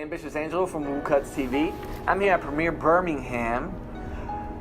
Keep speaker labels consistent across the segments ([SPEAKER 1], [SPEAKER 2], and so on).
[SPEAKER 1] ambitious Angelo from WooCutzTV. I'm here at Premiere Birmingham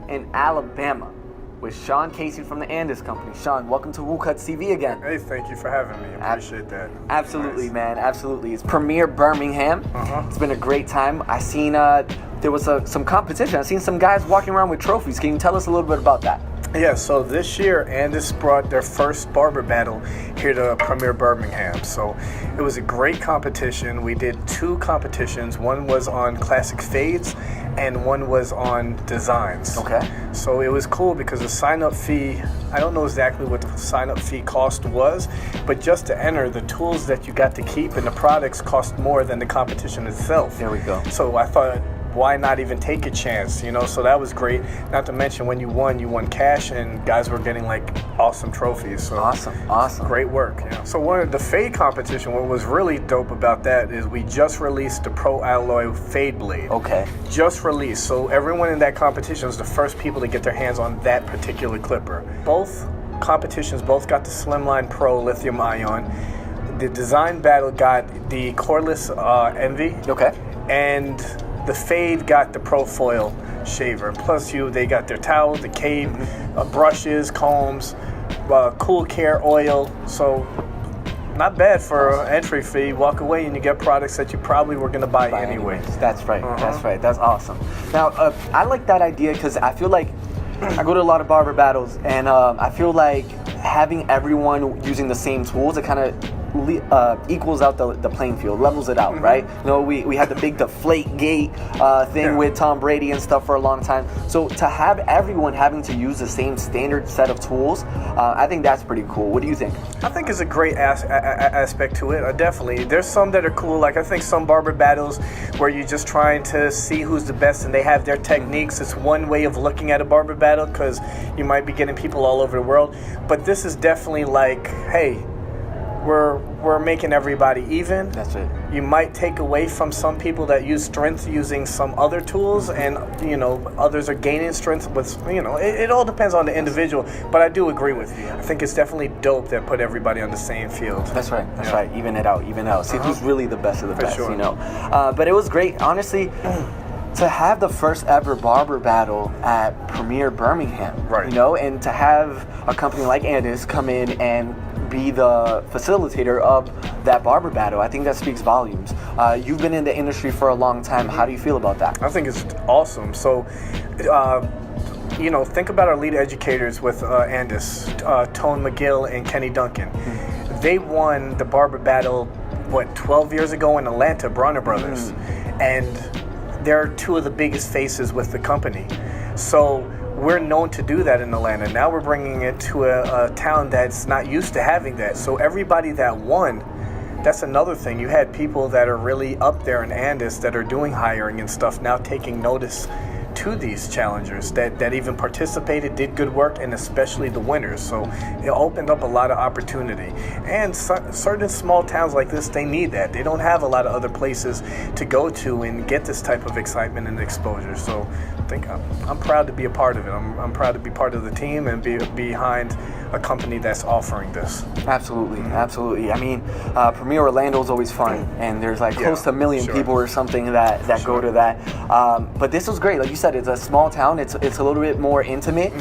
[SPEAKER 1] in Alabama with Sean Casey from the Andis Company. Sean, welcome to WooCutzTV again.
[SPEAKER 2] Hey, thank you for having me. I appreciate that.
[SPEAKER 1] Absolutely,
[SPEAKER 2] Nice.
[SPEAKER 1] man. Absolutely. It's Premiere Birmingham. It's been a great time. I seen there was some competition. I seen some guys walking around with trophies. Can you tell us a little bit about that?
[SPEAKER 2] Yeah, so this year, Andis brought their first barber battle here to Premiere Birmingham. So it was a great competition. We did two competitions. One was on classic fades and one was on designs.
[SPEAKER 1] Okay.
[SPEAKER 2] So it was cool because the sign-up fee, I don't know exactly what the sign-up fee cost was, but just to enter, the tools that you got to keep and the products cost more than the competition itself.
[SPEAKER 1] There we go.
[SPEAKER 2] So I thought, why not even take a chance, you know? So that was great. Not to mention when you won cash, and guys were getting like awesome trophies. So
[SPEAKER 1] Awesome.
[SPEAKER 2] great work. Yeah. So one of the fade competition, what was really dope about that is we just released the Pro Alloy Fade Blade.
[SPEAKER 1] Okay.
[SPEAKER 2] Just released. So everyone in that competition was the first people to get their hands on that particular clipper. Both competitions both got the Slimline Pro lithium ion. The design battle got the cordless Envy.
[SPEAKER 1] Okay.
[SPEAKER 2] And the fade got the Pro Foil shaver. Plus, they got their towel, the cape, brushes, combs, cool care oil. So, not bad for an entry fee. Walk away and you get products that you probably were going to buy anyway.
[SPEAKER 1] That's right. That's right. That's awesome. Now, I like that idea because I feel like I go to a lot of barber battles, and I feel like having everyone using the same tools, it kind of equals out the playing field, levels it out, right? You know, we had the big deflate gate thing with Tom Brady and stuff for a long time. So to have everyone having to use the same standard set of tools, I think that's pretty cool. What do you think?
[SPEAKER 2] I think it's a great aspect to it. Definitely. There's some that are cool. Like I think some barber battles where you're just trying to see who's the best and they have their techniques. It's one way of looking at a barber battle because you might be getting people all over the world. But this is definitely like, hey, we're making everybody even.
[SPEAKER 1] That's it.
[SPEAKER 2] You might take away from some people that use strength using some other tools, and others are gaining strength with it all depends on the individual. But I do agree with you. I think it's definitely dope that put everybody on the same field.
[SPEAKER 1] That's right. That's right. Even it out. See who's really the best of the best.
[SPEAKER 2] Sure.
[SPEAKER 1] But it was great, honestly. To have the first ever barber battle at Premiere Birmingham,
[SPEAKER 2] right?
[SPEAKER 1] And to have a company like Andis come in and be the facilitator of that barber battle, I think that speaks volumes. You've been in the industry for a long time. How do you feel about that?
[SPEAKER 2] I think it's awesome. So, think about our lead educators with Andis, Tone McGill and Kenny Duncan. They won the barber battle, 12 years ago in Atlanta, Bronner Brothers, and they're two of the biggest faces with the company. So we're known to do that in Atlanta. Now we're bringing it to a town that's not used to having that. So everybody that won, that's another thing. You had people that are really up there in Andis that are doing hiring and stuff now taking notice to these challengers that even participated, did good work, and especially the winners. So it opened up a lot of opportunity. And certain small towns like this, they need that. They don't have a lot of other places to go to and get this type of excitement and exposure. So I think I'm proud to be a part of it. I'm proud to be part of the team and be behind a company that's offering this.
[SPEAKER 1] Absolutely. I mean, Premiere Orlando is always fun, and there's like close to 1 million people or something that go to that. But this was great. Like you said, it's a small town. It's a little bit more intimate.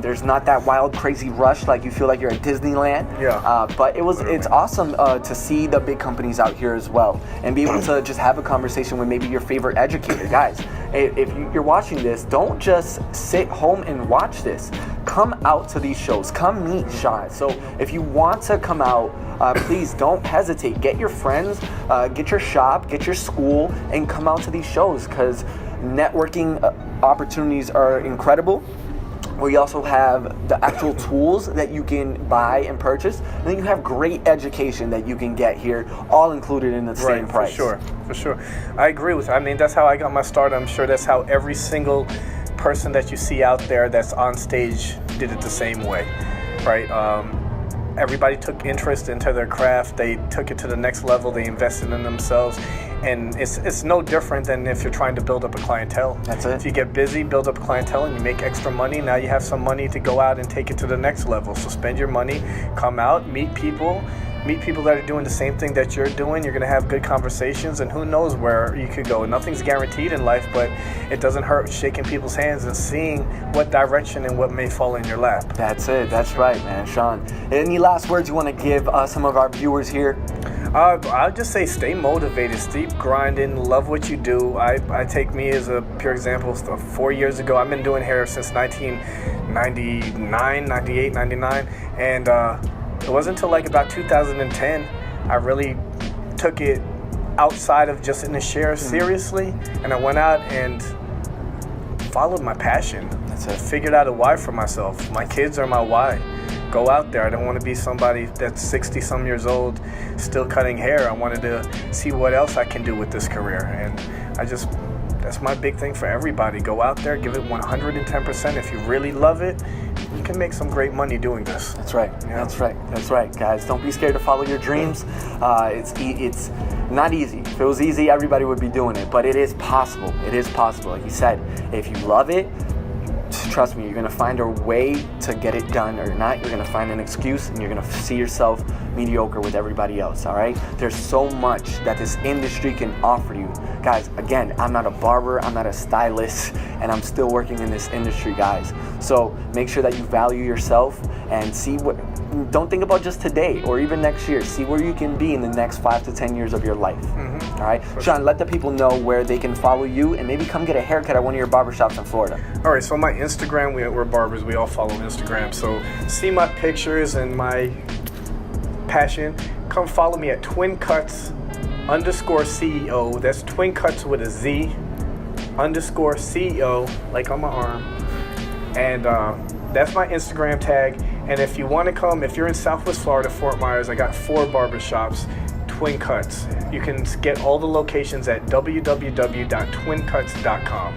[SPEAKER 1] There's not that wild, crazy rush like you feel like you're at Disneyland. But it's awesome to see the big companies out here as well, and be able to just have a conversation with maybe your favorite educator. Guys, if you're watching this, don't just sit home and watch this. Come out to these shows. Come meet Sean. So if you want to come out, please don't hesitate. Get your friends, get your shop, get your school, and come out to these shows, because networking opportunities are incredible. We also have the actual tools that you can buy and purchase, and then you have great education that you can get here, all included in the same price.
[SPEAKER 2] For sure. I agree with you. I mean, that's how I got my start. I'm sure that's how every single person that you see out there that's on stage did it the same way, right? Everybody took interest into their craft. They took it to the next level. They invested in themselves. And it's no different than if you're trying to build up a clientele.
[SPEAKER 1] That's it.
[SPEAKER 2] If you get busy, build up a clientele, and you make extra money, now you have some money to go out and take it to the next level. So spend your money, come out, meet people, meet people that are doing the same thing that you're doing. You're going to have good conversations, and who knows where you could go. Nothing's guaranteed in life, but it doesn't hurt shaking people's hands and seeing what direction and what may fall in your lap.
[SPEAKER 1] That's it. That's right, man. Sean, any last words you want to give some of our viewers here?
[SPEAKER 2] I'll just say stay motivated, keep grinding, love what you do. I take me as a pure example. 4 years ago, I've been doing hair since 1999, 98, 99, and it wasn't until like about 2010 I really took it outside of just in the share seriously, and I went out and followed my passion.
[SPEAKER 1] That's it.
[SPEAKER 2] Figured out a why for myself. My kids are my why. Go out there. I don't want to be somebody that's 60 some years old still cutting hair. I wanted to see what else I can do with this career, and that's my big thing for everybody. Go out there, give it 110%. If you really love it, you can make some great money doing this.
[SPEAKER 1] That's right. Yeah. That's right. That's right, guys. Don't be scared to follow your dreams. It's not easy. If it was easy, everybody would be doing it, but it is possible. It is possible. Like you said, if you love it, trust me, you're going to find a way to get it done, or not. You're going to find an excuse, and you're going to see yourself mediocre with everybody else, all right? There's so much that this industry can offer you. Guys, again, I'm not a barber, I'm not a stylist, and I'm still working in this industry, guys. So make sure that you value yourself and don't think about just today or even next year. See where you can be in the next 5 to 10 years of your life, all right? Sean, let the people know where they can follow you and maybe come get a haircut at one of your barbershops in Florida.
[SPEAKER 2] All right, so my Instagram, we're barbers. We all follow Instagram. So see my pictures and my passion. Come follow me at twincuts_CEO. That's Twin Cuts with a Z _CEO, like on my arm. And that's my Instagram tag. And if you want to come, if you're in Southwest Florida, Fort Myers, I got 4 barbershops, Twin Cuts. You can get all the locations at www.twincuts.com.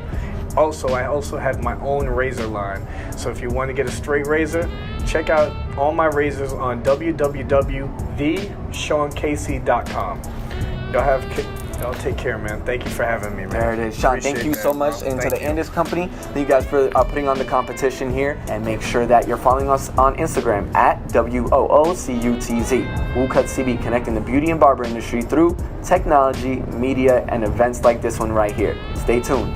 [SPEAKER 2] Also, I also have my own razor line. So if you want to get a straight razor, check out all my razors on www.theshaoncasey.com. Y'all take care, man. Thank you for having me, man.
[SPEAKER 1] There it is. Sean, thank you so much. And to the Andis Company, thank you guys for putting on the competition here. And make sure that you're following us on Instagram at WOOCUTZ. WooCutzTV, connecting the beauty and barber industry through technology, media, and events like this one right here. Stay tuned.